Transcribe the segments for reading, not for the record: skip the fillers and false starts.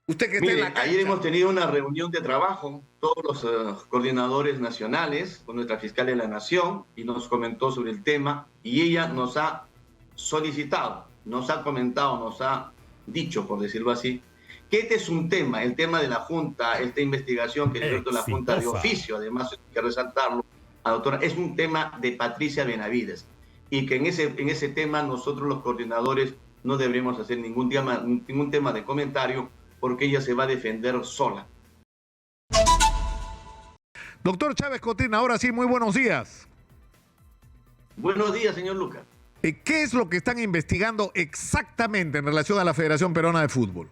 Usted que está en Mire, la ayer cancha. hemos tenido una reunión de trabajo, todos los coordinadores nacionales, con nuestra fiscal de la Nación, y nos comentó sobre el tema, y ella nos ha solicitado, nos ha comentado, nos ha dicho, por decirlo así, que este es un tema, el tema de la Junta, esta investigación que es la Junta de Exitosa. oficio, además hay que resaltarlo, la doctora, es un tema de Patricia Benavides, y que en ese tema nosotros los coordinadores no deberíamos hacer ningún tema de comentario, porque ella se va a defender sola. Doctor Chávez Cotrina, ahora sí, muy buenos días. Buenos días, señor Lucas. ¿Qué es lo que están investigando exactamente en relación a la Federación Peruana de Fútbol?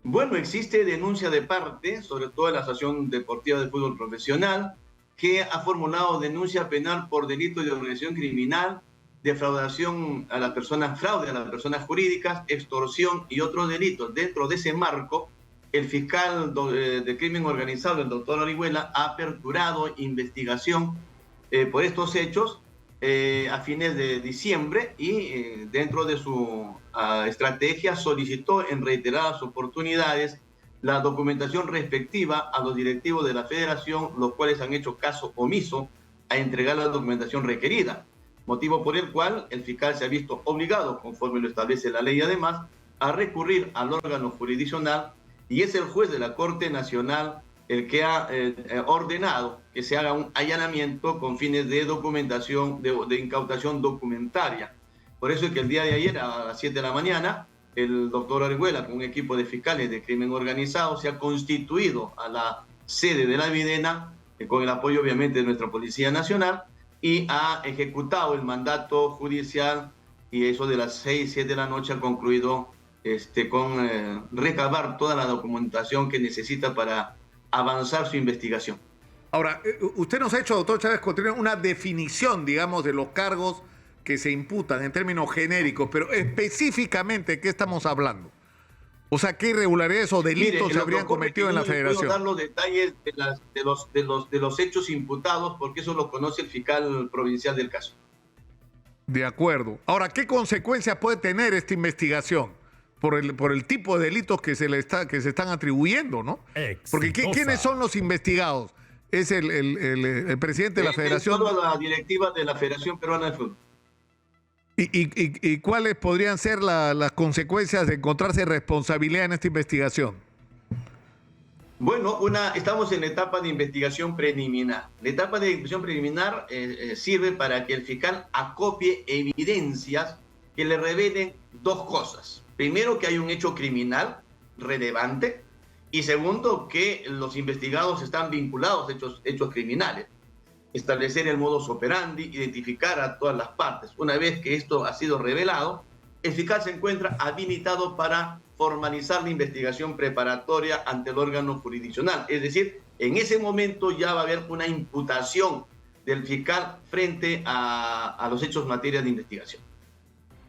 Bueno, existe denuncia de parte, sobre todo de la Asociación Deportiva de Fútbol Profesional, que ha formulado denuncia penal por delito de organización criminal, defraudación a las personas, fraude a las personas jurídicas, extorsión y otros delitos. Dentro de ese marco, el fiscal de crimen organizado, el doctor Orihuela, ha aperturado investigación por estos hechos a fines de diciembre y dentro de su estrategia solicitó en reiteradas oportunidades la documentación respectiva a los directivos de la federación, los cuales han hecho caso omiso a entregar la documentación requerida, motivo por el cual el fiscal se ha visto obligado, conforme lo establece la ley además, a recurrir al órgano jurisdiccional, y es el juez de la Corte Nacional el que ha ordenado que se haga un allanamiento con fines de documentación, de incautación documentaria. Por eso es que el día de ayer, a las 7 de la mañana, el doctor Orihuela, con un equipo de fiscales de crimen organizado, se ha constituido a la sede de la Videna, con el apoyo obviamente de nuestra Policía Nacional, y ha ejecutado el mandato judicial, y eso de las 6, 7 de la noche ha concluido con recabar toda la documentación que necesita para avanzar su investigación. Ahora, usted nos ha hecho, doctor Chávez Cotrina, una definición, digamos, de los cargos que se imputan en términos genéricos, pero específicamente, ¿qué estamos hablando? O sea, ¿qué irregularidades o delitos se habrían cometido en la federación? No puedo dar los detalles de los hechos imputados, porque eso lo conoce el fiscal provincial del caso. De acuerdo. Ahora, ¿qué consecuencias puede tener esta investigación por el tipo de delitos que se están atribuyendo, ¿no? Porque ¿quiénes son los investigados? Es el presidente de la federación. Toda la directiva de la Federación Peruana de Fútbol. ¿Y cuáles podrían ser las consecuencias de encontrarse responsabilidad en esta investigación? Bueno, estamos en la etapa de investigación preliminar. La etapa de investigación preliminar sirve para que el fiscal acopie evidencias que le revelen dos cosas. Primero, que hay un hecho criminal relevante, y segundo, que los investigados están vinculados a hechos criminales. Establecer el modus operandi, identificar a todas las partes. Una vez que esto ha sido revelado, el fiscal se encuentra habilitado para formalizar la investigación preparatoria ante el órgano jurisdiccional. Es decir, en ese momento ya va a haber una imputación del fiscal frente a los hechos en materia de investigación.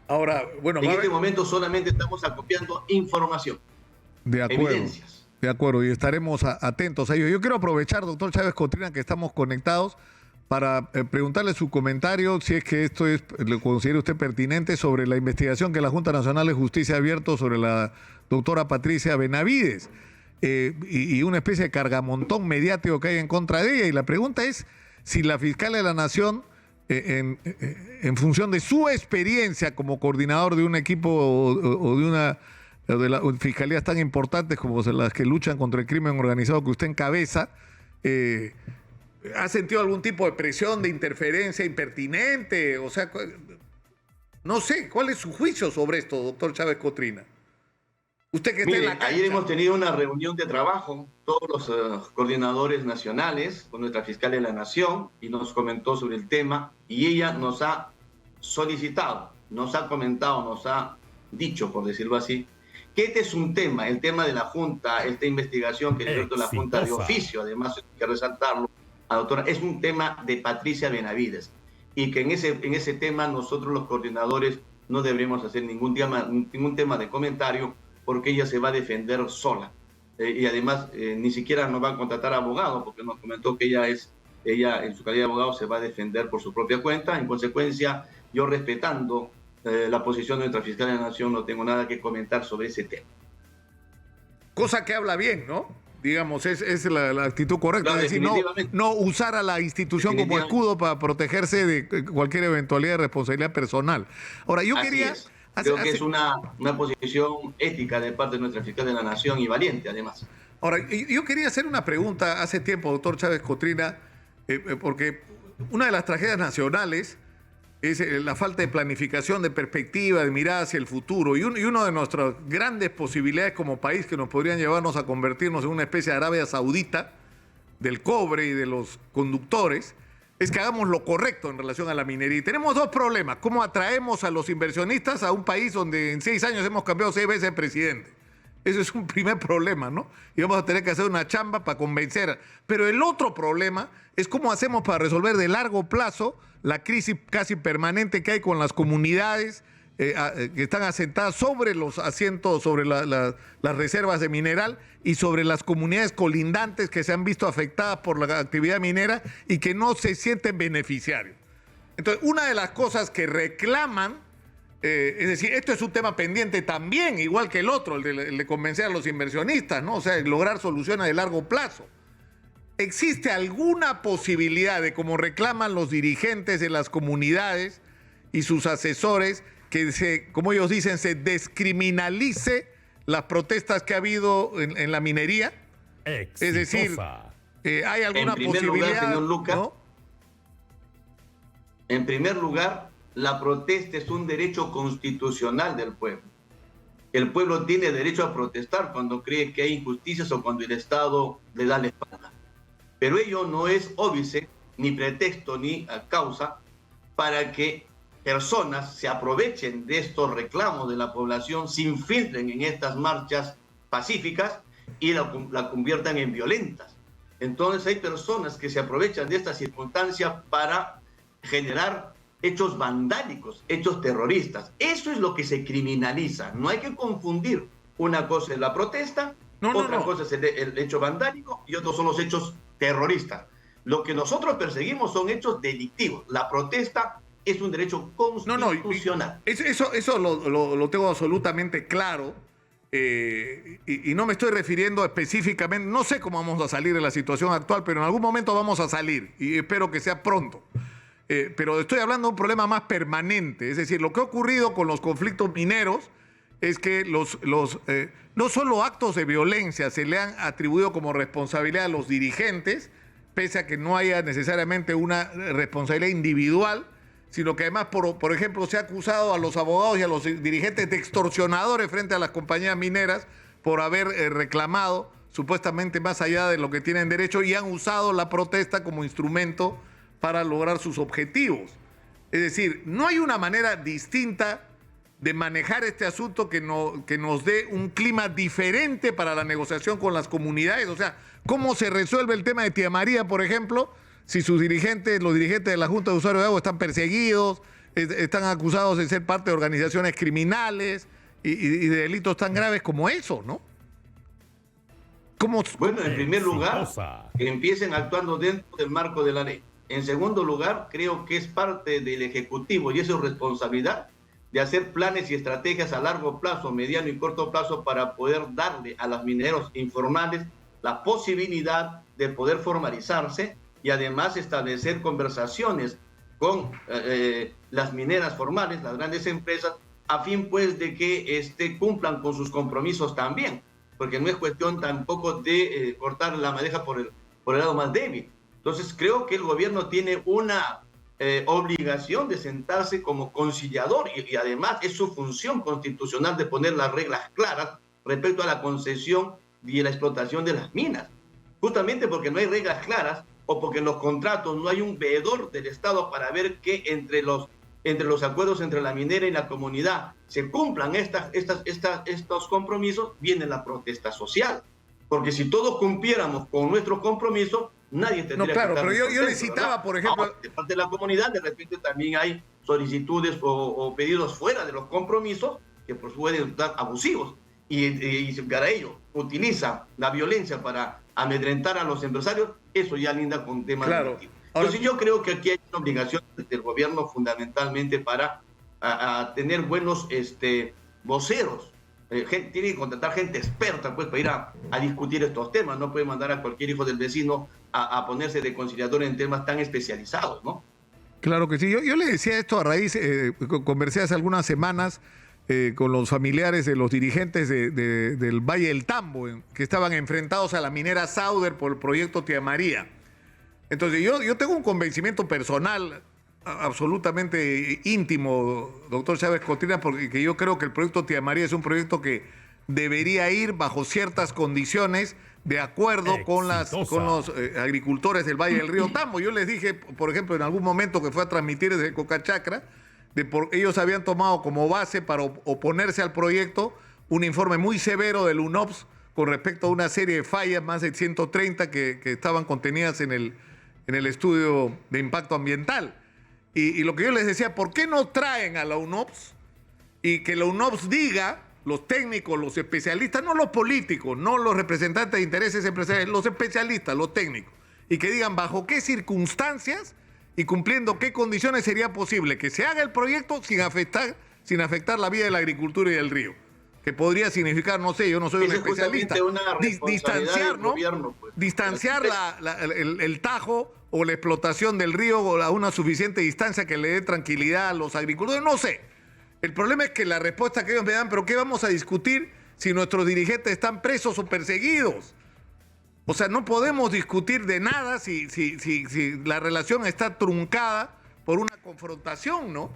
Ahora, bueno, en este momento solamente estamos acopiando información, de acuerdo, evidencias. De acuerdo, y estaremos atentos a ello. Yo quiero aprovechar, doctor Chávez Cotrina, que estamos conectados, para preguntarle su comentario, si es que esto lo considera usted pertinente, sobre la investigación que la Junta Nacional de Justicia ha abierto sobre la doctora Patricia Benavides, y una especie de cargamontón mediático que hay en contra de ella. Y la pregunta es si la fiscal de la Nación, en función de su experiencia como coordinador de un equipo o de las fiscalías tan importantes como las que luchan contra el crimen organizado que usted encabeza, ¿ha sentido algún tipo de presión, de interferencia impertinente? O sea, no sé, ¿cuál es su juicio sobre esto, doctor Chávez Cotrina? Usted que está en la cancha. Ayer hemos tenido una reunión de trabajo, todos los coordinadores nacionales, con nuestra fiscal de la Nación, y nos comentó sobre el tema, y ella nos ha solicitado, nos ha comentado, nos ha dicho, por decirlo así, que este es un tema, el tema de la Junta, esta investigación que es la Junta de oficio, además hay que resaltarlo, doctora, es un tema de Patricia Benavides, y que en ese tema nosotros los coordinadores no deberíamos hacer ningún tema de comentario, porque ella se va a defender sola. Y además ni siquiera nos va a contratar abogado, porque nos comentó que ella en su calidad de abogado se va a defender por su propia cuenta. En consecuencia, yo respetando la posición de nuestra fiscal de la Nación, no tengo nada que comentar sobre ese tema. cosa que habla bien, ¿no? Digamos, es la actitud correcta. Claro, es decir, no usar a la institución como escudo para protegerse de cualquier eventualidad de responsabilidad personal. Ahora, yo Así quería... es. Creo que es una posición ética de parte de nuestra fiscal de la Nación y valiente, además. Ahora, yo quería hacer una pregunta hace tiempo, doctor Chávez Cotrina, porque una de las tragedias nacionales es la falta de planificación, de perspectiva, de mirada hacia el futuro. Y una de nuestras grandes posibilidades como país que nos podrían llevarnos a convertirnos en una especie de Arabia Saudita del cobre y de los conductores es que hagamos lo correcto en relación a la minería. Y tenemos dos problemas. ¿Cómo atraemos a los inversionistas a un país donde en 6 años hemos cambiado 6 veces de presidente? Ese es un primer problema, ¿no? Y vamos a tener que hacer una chamba para convencer. Pero el otro problema es cómo hacemos para resolver de largo plazo la crisis casi permanente que hay con las comunidades que están asentadas sobre los asientos, sobre las reservas de mineral y sobre las comunidades colindantes que se han visto afectadas por la actividad minera y que no se sienten beneficiarios. Entonces, una de las cosas que reclaman, es decir, esto es un tema pendiente también, igual que el otro, el de convencer a los inversionistas, ¿no? O sea, lograr soluciones de largo plazo. ¿Existe alguna posibilidad de, como reclaman los dirigentes de las comunidades y sus asesores, que como ellos dicen, se descriminalice las protestas que ha habido en la minería? Exitosa. Es decir, ¿hay alguna En primer posibilidad? lugar, señor Lucas, ¿no? En primer lugar, la protesta es un derecho constitucional del pueblo. El pueblo tiene derecho a protestar cuando cree que hay injusticias o cuando el Estado le da la espalda. Pero ello no es óbice, ni pretexto, ni causa para que personas se aprovechen de estos reclamos de la población, se infiltren en estas marchas pacíficas y la conviertan en violentas. Entonces hay personas que se aprovechan de esta circunstancia para generar hechos vandálicos, hechos terroristas. Eso es lo que se criminaliza. No hay que confundir. Una cosa es la protesta, otra cosa es el hecho vandálico y otros son los hechos terroristas. Lo que nosotros perseguimos son hechos delictivos. La protesta es un derecho constitucional. Eso lo tengo absolutamente claro. Y no me estoy refiriendo específicamente, no sé cómo vamos a salir de la situación actual, pero en algún momento vamos a salir y espero que sea pronto. Pero estoy hablando de un problema más permanente, es decir, lo que ha ocurrido con los conflictos mineros es que no solo actos de violencia se le han atribuido como responsabilidad a los dirigentes, pese a que no haya necesariamente una responsabilidad individual, sino que además, por ejemplo, se ha acusado a los abogados y a los dirigentes de extorsionadores frente a las compañías mineras por haber reclamado supuestamente más allá de lo que tienen derecho y han usado la protesta como instrumento para lograr sus objetivos. Es decir, no hay una manera distinta de manejar este asunto que nos dé un clima diferente para la negociación con las comunidades. O sea, ¿cómo se resuelve el tema de Tía María, por ejemplo, si los dirigentes de la Junta de Usuarios de Agua están perseguidos, están acusados de ser parte de organizaciones criminales y de delitos tan graves como eso, ¿no? Bueno, en primer lugar, que empiecen actuando dentro del marco de la ley. En segundo lugar, creo que es parte del Ejecutivo y es su responsabilidad de hacer planes y estrategias a largo plazo, mediano y corto plazo para poder darle a los mineros informales la posibilidad de poder formalizarse y además establecer conversaciones con las mineras formales, las grandes empresas, a fin pues de que cumplan con sus compromisos también, porque no es cuestión tampoco de cortar la madeja por el lado más débil. Entonces creo que el gobierno tiene una obligación de sentarse como conciliador y además es su función constitucional de poner las reglas claras respecto a la concesión y la explotación de las minas. Justamente porque no hay reglas claras o porque en los contratos no hay un veedor del Estado para ver que entre los acuerdos entre la minera y la comunidad se cumplan estos compromisos, viene la protesta social. Porque si todos cumpliéramos con nuestros compromisos, nadie tendría que estar. No, claro, pero yo le citaba, ¿verdad? por ejemplo... De parte de la comunidad, de repente también hay solicitudes o pedidos fuera de los compromisos que pues, pueden estar abusivos. Y para ello utiliza la violencia para amedrentar a los empresarios, eso ya linda con temas delictivos. Entonces yo creo que aquí hay una obligación del gobierno fundamentalmente para a tener buenos voceros tiene que contratar gente experta pues, para ir a discutir estos temas. No puede mandar a cualquier hijo del vecino a ponerse de conciliador en temas tan especializados, ¿no? Claro que sí. Yo le decía esto a raíz, conversé hace algunas semanas con los familiares de los dirigentes del Valle del Tambo, que estaban enfrentados a la minera Sauder por el proyecto Tía María. Entonces yo tengo un convencimiento personal absolutamente íntimo, doctor Chávez Cotrina, porque yo creo que el proyecto Tía María es un proyecto que debería ir bajo ciertas condiciones de acuerdo con los agricultores del Valle del Río Tambo. Yo les dije, por ejemplo, en algún momento que fue a transmitir desde Cocachacra, ellos habían tomado como base para oponerse al proyecto un informe muy severo del UNOPS con respecto a una serie de fallas, más de 130 que estaban contenidas en el estudio de impacto ambiental. Y lo que yo les decía, ¿por qué no traen a la UNOPS y que la UNOPS diga, los técnicos, los especialistas, no los políticos, no los representantes de intereses empresariales, los especialistas, los técnicos, y que digan bajo qué circunstancias y cumpliendo qué condiciones sería posible que se haga el proyecto sin afectar la vida de la agricultura y del río? Que podría significar, no sé, yo no soy un especialista, distanciar, ¿no? Gobierno, pues. Distanciar el Tajo o la explotación del río a una suficiente distancia que le dé tranquilidad a los agricultores, no sé. El problema es que la respuesta que ellos me dan, pero ¿qué vamos a discutir si nuestros dirigentes están presos o perseguidos? O sea, no podemos discutir de nada si la relación está truncada por una confrontación, ¿no?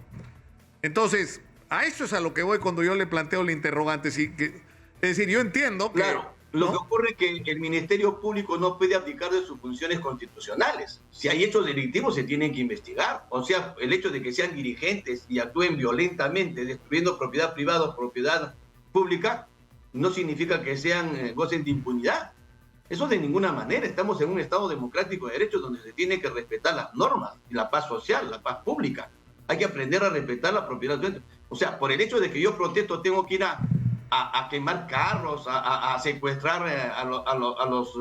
Entonces, a eso es a lo que voy cuando yo le planteo la interrogante. Es decir, yo entiendo que... Claro, lo que ocurre es que el Ministerio Público no puede abdicar de sus funciones constitucionales. Si hay hechos delictivos, se tienen que investigar. O sea, el hecho de que sean dirigentes y actúen violentamente, destruyendo propiedad privada o propiedad pública, no significa que gocen de impunidad. Eso de ninguna manera. Estamos en un Estado democrático de derecho donde se tiene que respetar las normas, la paz social, la paz pública. Hay que aprender a respetar la propiedad. O sea, por el hecho de que yo protesto, tengo que ir a quemar carros, a secuestrar a los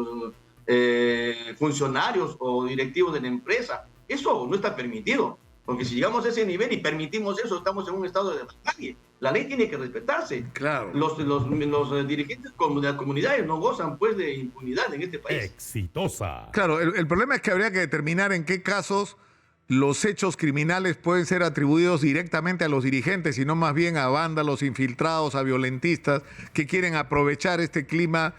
funcionarios o directivos de la empresa. Eso no está permitido. Porque si llegamos a ese nivel y permitimos eso, estamos en un estado de barbarie. La ley tiene que respetarse. Claro. Los dirigentes de las comunidades no gozan pues de impunidad en este país. Exitosa. Claro, el problema es que habría que determinar en qué casos los hechos criminales pueden ser atribuidos directamente a los dirigentes y no más bien a vándalos infiltrados, a violentistas que quieren aprovechar este clima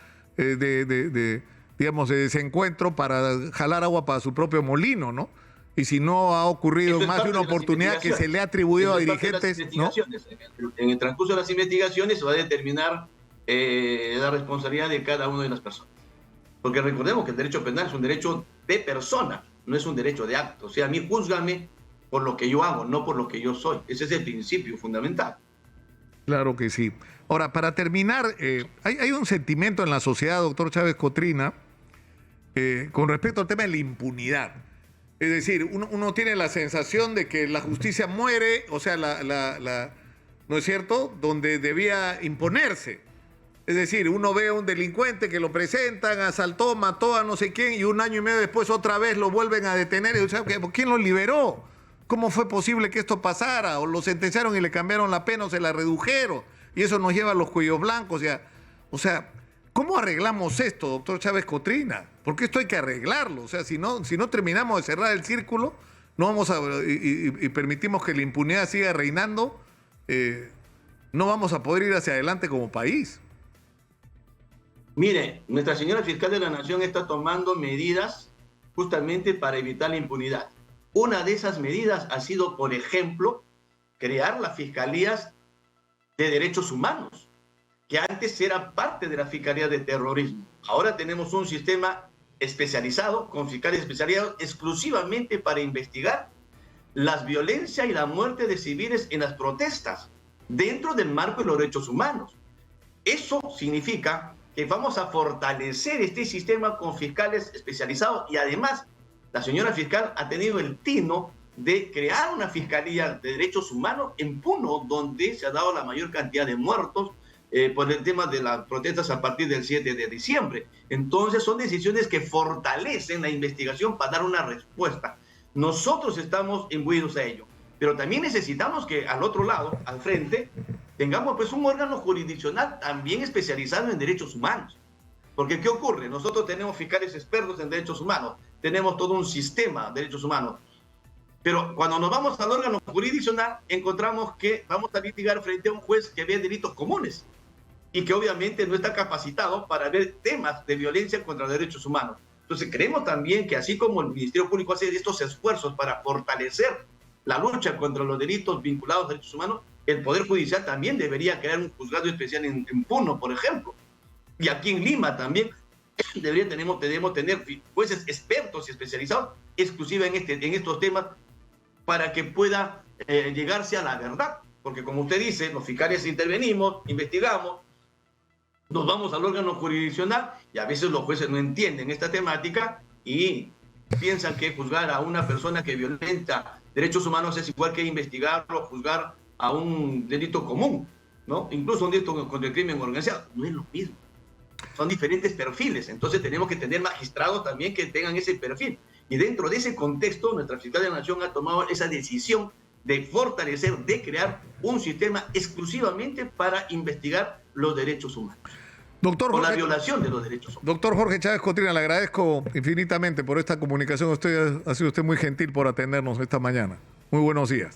digamos, de desencuentro para jalar agua para su propio molino, ¿no? Y si no ha ocurrido más de una oportunidad que se le ha atribuido a dirigentes, ¿no? En el transcurso de las investigaciones se va a determinar la responsabilidad de cada una de las personas. Porque recordemos que el derecho penal es un derecho de persona, no es un derecho de acto. O sea, a mí júzgame por lo que yo hago, no por lo que yo soy. Ese es el principio fundamental. Claro que sí. Ahora, para terminar, hay un sentimiento en la sociedad, doctor Chávez Cotrina, con respecto al tema de la impunidad. Es decir, uno tiene la sensación de que la justicia muere, o sea, ¿no es cierto?, donde debía imponerse. Es decir, uno ve a un delincuente que lo presentan, asaltó, mató a no sé quién, y un año y medio después otra vez lo vuelven a detener. Y, ¿quién lo liberó? ¿Cómo fue posible que esto pasara? O lo sentenciaron y le cambiaron la pena o se la redujeron. Y eso nos lleva a los cuellos blancos. O sea, ¿cómo arreglamos esto, doctor Chávez Cotrina? Porque esto hay que arreglarlo. O sea, si no terminamos de cerrar el círculo, no vamos y permitimos que la impunidad siga reinando, no vamos a poder ir hacia adelante como país. Mire, nuestra señora fiscal de la Nación está tomando medidas justamente para evitar la impunidad. Una de esas medidas ha sido, por ejemplo, crear las fiscalías de derechos humanos, que antes era parte de la Fiscalía de Terrorismo. Ahora tenemos un sistema especializado, con fiscales especializados exclusivamente para investigar la violencia y la muerte de civiles en las protestas, dentro del marco de los derechos humanos. Eso significa que vamos a fortalecer este sistema con fiscales especializados y además la señora fiscal ha tenido el tino de crear una fiscalía de derechos humanos en Puno, donde se ha dado la mayor cantidad de muertos por el tema de las protestas a partir del 7 de diciembre. Entonces son decisiones que fortalecen la investigación para dar una respuesta. Nosotros estamos imbuidos a ello, pero también necesitamos que al otro lado, al frente, tengamos pues un órgano jurisdiccional también especializado en derechos humanos. Porque ¿qué ocurre? Nosotros tenemos fiscales expertos en derechos humanos, tenemos todo un sistema de derechos humanos, pero cuando nos vamos al órgano jurisdiccional encontramos que vamos a litigar frente a un juez que ve delitos comunes y que obviamente no está capacitado para ver temas de violencia contra los derechos humanos. Entonces creemos también que así como el Ministerio Público hace estos esfuerzos para fortalecer la lucha contra los delitos vinculados a derechos humanos, el Poder Judicial también debería crear un juzgado especial en Puno, por ejemplo. Y aquí en Lima también debemos tener jueces expertos y especializados exclusivamente en estos temas para que pueda llegarse a la verdad. Porque como usted dice, los fiscales intervenimos, investigamos, nos vamos al órgano jurisdiccional y a veces los jueces no entienden esta temática y piensan que juzgar a una persona que violenta derechos humanos es igual que investigar o juzgar a un delito común, ¿no? Incluso un delito contra el crimen organizado. No es lo mismo. Son diferentes perfiles. Entonces tenemos que tener magistrados también que tengan ese perfil. Y dentro de ese contexto, nuestra Fiscal de la Nación ha tomado esa decisión de fortalecer, de crear un sistema exclusivamente para investigar los derechos humanos. Doctor Por Jorge, la violación de los derechos humanos. doctor Jorge Chávez Cotrina, le agradezco infinitamente por esta comunicación. Ha sido usted muy gentil por atendernos esta mañana. Muy buenos días.